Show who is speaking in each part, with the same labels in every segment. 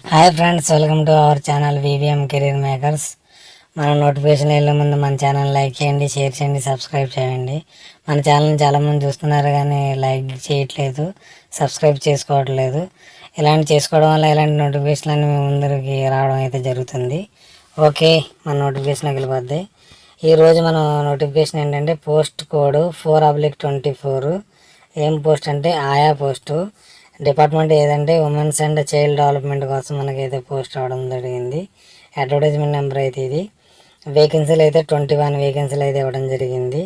Speaker 1: Hi friends, welcome to our channel VVM career makers. మన notification వెళ్ళే ముందు మన ఛానల్ లైక్ చేయండి, షేర్ చేయండి, సబ్స్క్రైబ్ చేయండి. మన ఛానల్ని చాలామంది చూస్తున్నారు కానీ లైక్ చేయట్లేదు, సబ్స్క్రైబ్ చేసుకోవట్లేదు. ఇలాంటి చేసుకోవడం వల్ల ఇలాంటి నోటిఫికేషన్లు అన్నీ మీ ముందరికి రావడం అయితే జరుగుతుంది. ఓకే, మన నోటిఫికేషన్కి వెళ్ళిపోద్ది. ఈరోజు మన నోటిఫికేషన్ ఏంటంటే పోస్ట్ కోడ్ 4/24. ఏం పోస్ట్ అంటే ఆయా పోస్టు. డిపార్ట్మెంట్ ఏదంటే ఉమెన్స్ అండ్ చైల్డ్ డెవలప్మెంట్ కోసం మనకైతే పోస్ట్ అవడం జరిగింది. అడ్వర్టైజ్మెంట్ నెంబర్ అయితే ఇది. వేకెన్సీలు అయితే 21 వేకెన్సీలు అయితే ఇవ్వడం జరిగింది.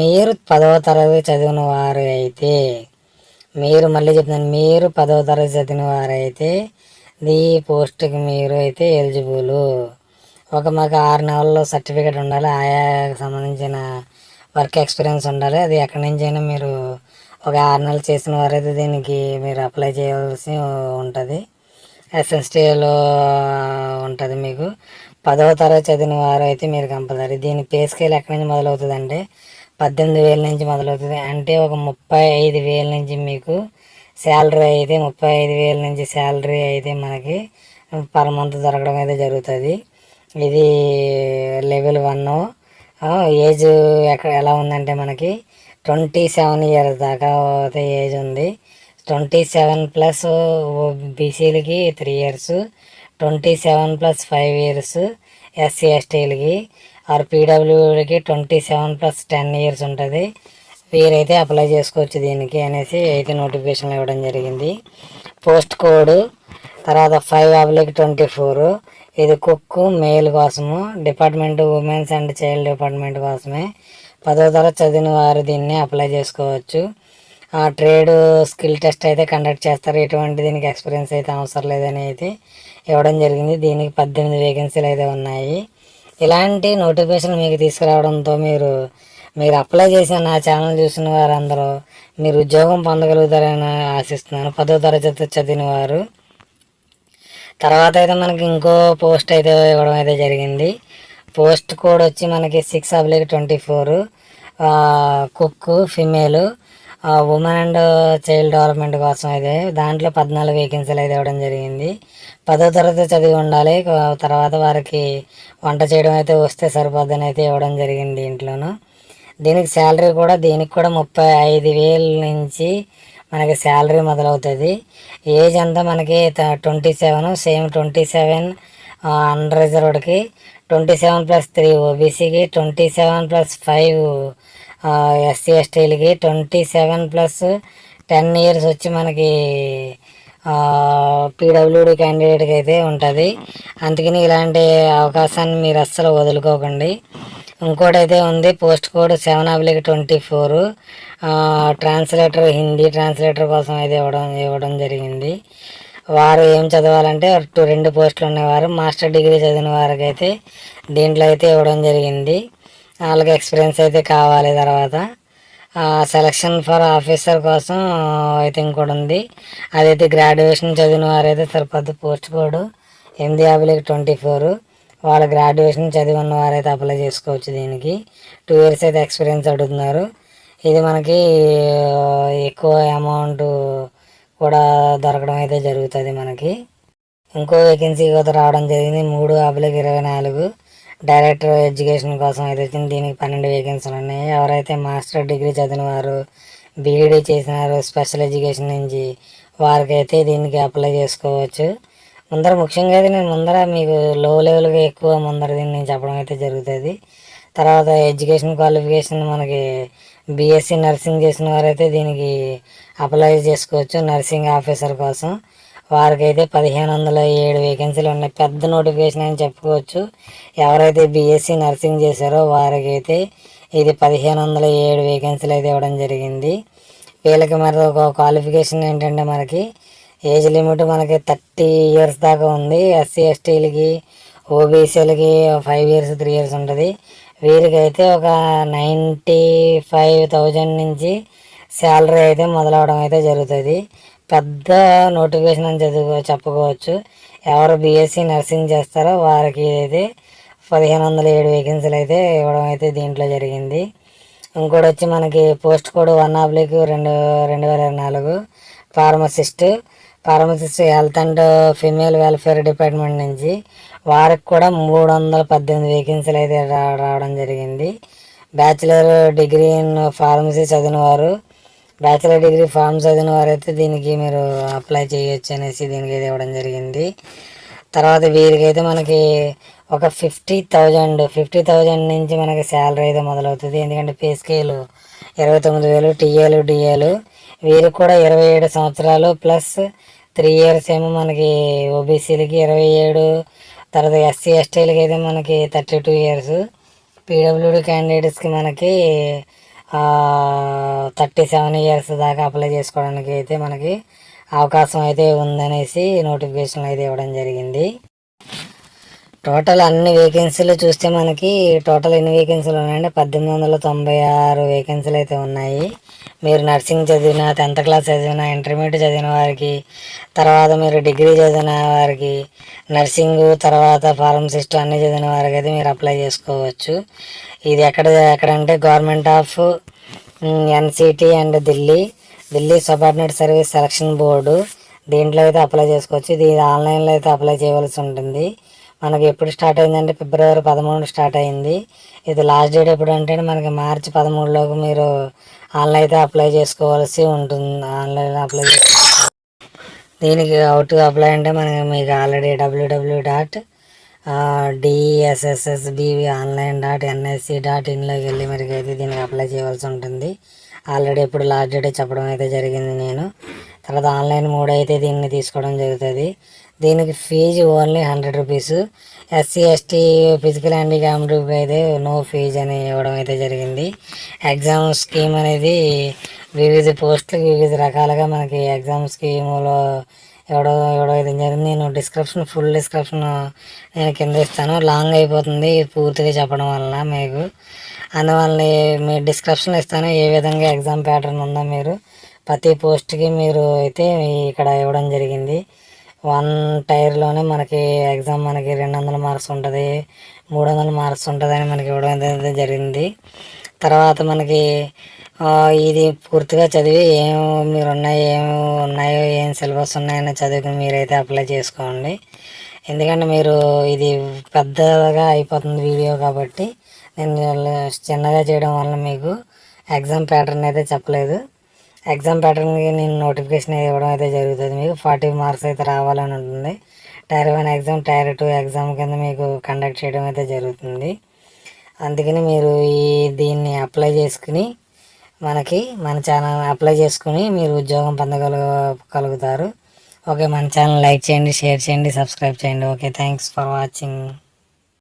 Speaker 1: మీరు 10వ తరగతి చదివిన వారు అయితే, మళ్ళీ చెప్తున్నాను, మీరు 10వ తరగతి చదివిన వారు అయితే ఈ పోస్ట్కి మీరు అయితే ఎలిజిబుల్. మాకు 6 నెలల్లో సర్టిఫికేట్ ఉండాలి, ఆయాకి సంబంధించిన వర్క్ ఎక్స్పీరియన్స్ ఉండాలి. అది ఎక్కడి నుంచి అయినా మీరు ఒక 6 నెలలు చేసిన వారైతే దీనికి మీరు అప్లై చేయవలసి ఉంటుంది. ఎస్ఎస్టీలో ఉంటుంది. మీకు 10వ తరగతి చదివిన వారు అయితే మీరు కంపల్సరీ. దీని పే స్కేల్ ఎక్కడి నుంచి మొదలవుతుంది అంటే 18,000 నుంచి మొదలవుతుంది. అంటే ఒక 35,000 నుంచి మీకు శాలరీ అయితే 35,000 నుంచి శాలరీ అయితే మనకి పర్ మంత్ దొరకడం అయితే జరుగుతుంది. ఇది లెవెల్ 1. ఏజ్ ఎలా ఉందంటే మనకి 27 ఇయర్స్ దాకా ఏజ్ ఉంది. 27+ బీసీలకి 3 ఇయర్స్, 27+5 ఇయర్స్ ఎస్సీ ఎస్టీలకి, ఆర్ పీడబ్ల్యూడికి 27+10 ఇయర్స్ ఉంటుంది. వీరైతే అప్లై చేసుకోవచ్చు దీనికి అనేసి అయితే నోటిఫికేషన్ ఇవ్వడం జరిగింది. పోస్ట్ కోడ్ తర్వాత 5/24. ఇది కుక్ మేల్ కోసము, department women's and child department కోసమే. 10వ తరగతి చదివిన వారు దీన్ని అప్లై చేసుకోవచ్చు. ట్రేడ్ స్కిల్ టెస్ట్ అయితే కండక్ట్ చేస్తారు. ఎటువంటి దీనికి ఎక్స్పీరియన్స్ అయితే అవసరం లేదని అయితే ఇవ్వడం జరిగింది. దీనికి 18 వేకెన్సీలు అయితే ఉన్నాయి. ఇలాంటి నోటిఫికేషన్ మీకు తీసుకురావడంతో మీరు అప్లై చేసిన నా ఛానల్ చూసిన వారందరూ మీరు ఉద్యోగం పొందగలుగుతారని ఆశిస్తున్నాను. 10వ తరగతి చదివిన వారు. తర్వాత అయితే మనకి ఇంకో పోస్ట్ అయితే ఇవ్వడం అయితే జరిగింది. పోస్ట్ కోడ్ వచ్చి మనకి 6/24. Cook female women and child development కోసం అయితే దాంట్లో 14 వేకెన్సీలు అయితే ఇవ్వడం జరిగింది. 10వ తరగతి చదివి ఉండాలి. తర్వాత వారికి వంట చేయడం అయితే వస్తే సరిపోద్దని అయితే ఇవ్వడం జరిగింది దీంట్లోనూ. దీనికి శాలరీ కూడా 35,000 నుంచి మనకి శాలరీ మొదలవుతుంది. ఏజ్ అంతా మనకి 27, సేమ్ 27 అన్రిజర్వ్డ్కి, 27+3 ఓబీసీకి, 27+5 ఎస్సీ ఎస్టీలకి, 27+10 ఇయర్స్ వచ్చి మనకి పీడబ్ల్యూడి క్యాండిడేట్కి అయితే ఉంటుంది. అందుకని ఇలాంటి అవకాశాన్ని మీరు అస్సలు వదులుకోకండి. ఇంకోటి అయితే ఉంది, post code 7/24. Translator, Hindi translator కోసం అయితే ఇవ్వడం జరిగింది. వారు ఏం చదవాలంటే 2 పోస్టులు ఉన్నవారు మాస్టర్ డిగ్రీ చదివిన వారికి అయితే దీంట్లో అయితే ఇవ్వడం జరిగింది. వాళ్ళకి ఎక్స్పీరియన్స్ అయితే కావాలి. తర్వాత సెలక్షన్ ఫర్ ఆఫీసర్ కోసం అయితే ఇంకోటి ఉంది, అదైతే గ్రాడ్యుయేషన్ చదివిన వారైతే సరిపోద్ది. Post code 8/24. వాళ్ళ గ్రాడ్యుయేషన్ చదివి ఉన్న వారైతే అప్లై చేసుకోవచ్చు. దీనికి 2 ఇయర్స్ అయితే ఎక్స్పీరియన్స్ అడుగుతున్నారు. ఇది మనకి ఎక్కువ అమౌంట్ కూడా దొరకడం అయితే జరుగుతుంది మనకి. ఇంకో వేకెన్సీ కూడా రావడం జరిగింది 3/24. డైరెక్టర్ ఎడ్యుకేషన్ కోసం అయితే వచ్చింది. దీనికి 12 వేకెన్సీలు ఉన్నాయి. ఎవరైతే మాస్టర్ డిగ్రీ చదివిన వారు, బీఈడీ చేసినారు స్పెషల్ ఎడ్యుకేషన్ నుంచి, వారికైతే దీనికి అప్లై చేసుకోవచ్చు. ముఖ్యంగా అయితే నేను మీకు లో లెవెల్గా ఎక్కువ దీన్ని చెప్పడం అయితే జరుగుతుంది. తర్వాత ఎడ్యుకేషన్ క్వాలిఫికేషన్ మనకి బీఎస్సీ నర్సింగ్ చేసిన వారైతే దీనికి అప్లై చేసుకోవచ్చు. నర్సింగ్ ఆఫీసర్ కోసం వారికైతే 1,507 వేకెన్సీలు ఉన్నాయి. పెద్ద నోటిఫికేషన్ అని చెప్పుకోవచ్చు. ఎవరైతే బీఎస్సీ నర్సింగ్ చేశారో వారికైతే ఇది 1,507 వేకెన్సీలు అయితే ఇవ్వడం జరిగింది. వీళ్ళకి మరి ఒక క్వాలిఫికేషన్ ఏంటంటే మనకి ఏజ్ లిమిట్ మనకి 30 ఇయర్స్ దాకా ఉంది. ఎస్సీ ఎస్టీలకి, ఓబీసీలకి 5 ఇయర్స్ 3 ఇయర్స్ ఉంటుంది. వీరికైతే ఒక 95,000 నుంచి శాలరీ అయితే మొదలవడం అయితే జరుగుతుంది. పెద్ద నోటిఫికేషన్ అని చెప్పుకోవచ్చు. ఎవరు బీఎస్సీ నర్సింగ్ చేస్తారో వారికి అయితే 1,507 వేకెన్సీలు అయితే ఇవ్వడం అయితే దీంట్లో జరిగింది. ఇంకోటి వచ్చి మనకి post code 1/2024. Pharmacist pharmacist health and female welfare department నుంచి వారికి కూడా 318 వేకెన్సీలు అయితే రావడం జరిగింది. బ్యాచిలర్ డిగ్రీ ఇన్ ఫార్మసీ చదివిన వారు, బ్యాచిలర్ డిగ్రీ ఫార్మసీ చదివిన వారు అయితే దీనికి మీరు అప్లై చేయొచ్చు అనేసి దీనికి అయితే ఇవ్వడం జరిగింది. తర్వాత వీరికైతే మనకి ఒక 50,000 నుంచి మనకి శాలరీ అయితే మొదలవుతుంది. ఎందుకంటే పే స్కేలు 29,000 టీఏలు డిఏలు. వీరికి కూడా 27 సంవత్సరాలు ప్లస్ 3 ఇయర్స్ ఏమో మనకి ఓబీసీలకి 27, తర్వాత ఎస్సీ ఎస్టీలకి అయితే మనకి 32 ఇయర్స్, పీడబ్ల్యూడి క్యాండిడేట్స్కి మనకి 37 ఇయర్స్ దాకా అప్లై చేసుకోవడానికి అయితే మనకి అవకాశం అయితే ఉందనేసి నోటిఫికేషన్ అయితే ఇవ్వడం జరిగింది. టోటల్ అన్ని వేకెన్సీలు చూస్తే మనకి టోటల్ ఎన్ని వేకెన్సీలు ఉన్నాయంటే 1896 వేకెన్సీలు అయితే ఉన్నాయి. మీరు నర్సింగ్ చదివిన, 10th క్లాస్ చదివిన, ఇంటర్మీడియట్ చదివిన వారికి, తర్వాత మీరు డిగ్రీ చదివిన వారికి, నర్సింగ్ తర్వాత ఫార్మసిస్ట్ అన్నీ చదివిన వారికి అయితే మీరు అప్లై చేసుకోవచ్చు. ఇది ఎక్కడంటే government of NCT and Delhi subordinate service selection board, దీంట్లో అయితే అప్లై చేసుకోవచ్చు. ఇది ఆన్లైన్లో అయితే అప్లై చేయవలసి ఉంటుంది. మనకి ఎప్పుడు స్టార్ట్ అయిందంటే February 13 స్టార్ట్ అయింది. ఇది లాస్ట్ డేట్ ఎప్పుడు అంటే మనకి March 13లోకి మీరు ఆన్లైన్ అయితే అప్లై చేసుకోవాల్సి ఉంటుంది. ఆన్లైన్లో అప్లై దీనికి హౌ టు అప్లై అంటే మీకు ఆల్రెడీ www.dssbonline.nsc.in వెళ్ళి మనకి అయితే దీనికి అప్లై చేయవలసి ఉంటుంది. ఆల్రెడీ ఇప్పుడు లాస్ట్ డేట్ చెప్పడం అయితే జరిగింది నేను. తర్వాత ఆన్లైన్ మోడ్ అయితే దీన్ని తీసుకోవడం జరుగుతుంది. దీనికి fee only 100 rupees. SC ST physical handicapped అయితే నో ఫీజు అని ఇవ్వడం అయితే జరిగింది. ఎగ్జామ్ స్కీమ్ అనేది వివిధ పోస్టులకు వివిధ రకాలుగా మనకి ఎగ్జామ్ స్కీములో ఇవ్వడం అయితే జరిగింది. నేను ఫుల్ డిస్క్రిప్షన్ నేను కింద ఇస్తాను. లాంగ్ అయిపోతుంది పూర్తిగా చెప్పడం వల్ల మీకు, అందువల్ల మీ డిస్క్రిప్షన్లో ఇస్తాను ఏ విధంగా ఎగ్జామ్ ప్యాటర్న్ ఉందో మీరు ప్రతి పోస్ట్కి మీరు అయితే ఇక్కడ ఇవ్వడం జరిగింది. 1 టైర్లోనే మనకి ఎగ్జామ్ మనకి 200 మార్క్స్ ఉంటుంది, 300 మార్క్స్ ఉంటుంది అని మనకి ఇవ్వడం అయితే జరిగింది. తర్వాత మనకి ఇది పూర్తిగా చదివి ఏం ఉన్నాయో ఏం సిలబస్ ఉన్నాయని చదువుకుని మీరైతే అప్లై చేసుకోండి. ఎందుకంటే మీరు ఇది పెద్దగా అయిపోతుంది వీడియో కాబట్టి నేను చిన్నగా చేయడం వల్ల మీకు ఎగ్జామ్ ప్యాటర్న్ అయితే చెప్పలేదు. ఎగ్జామ్ ప్యాటర్న్కి నేను నోటిఫికేషన్ ఇవ్వడం అయితే జరుగుతుంది. మీకు 40 మార్క్స్ అయితే రావాలని ఉంటుంది. టైర్ 1 ఎగ్జామ్, టైర్ 2 ఎగ్జామ్ కింద మీకు కండక్ట్ చేయడం అయితే జరుగుతుంది. అందుకని మీరు దీన్ని అప్లై చేసుకుని మన ఛానల్ అప్లై చేసుకుని మీరు ఉద్యోగం పొందగలుగుతారు. ఓకే, మన ఛానల్ లైక్ చేయండి, షేర్ చేయండి, సబ్స్క్రైబ్ చేయండి. Okay, thanks for watching.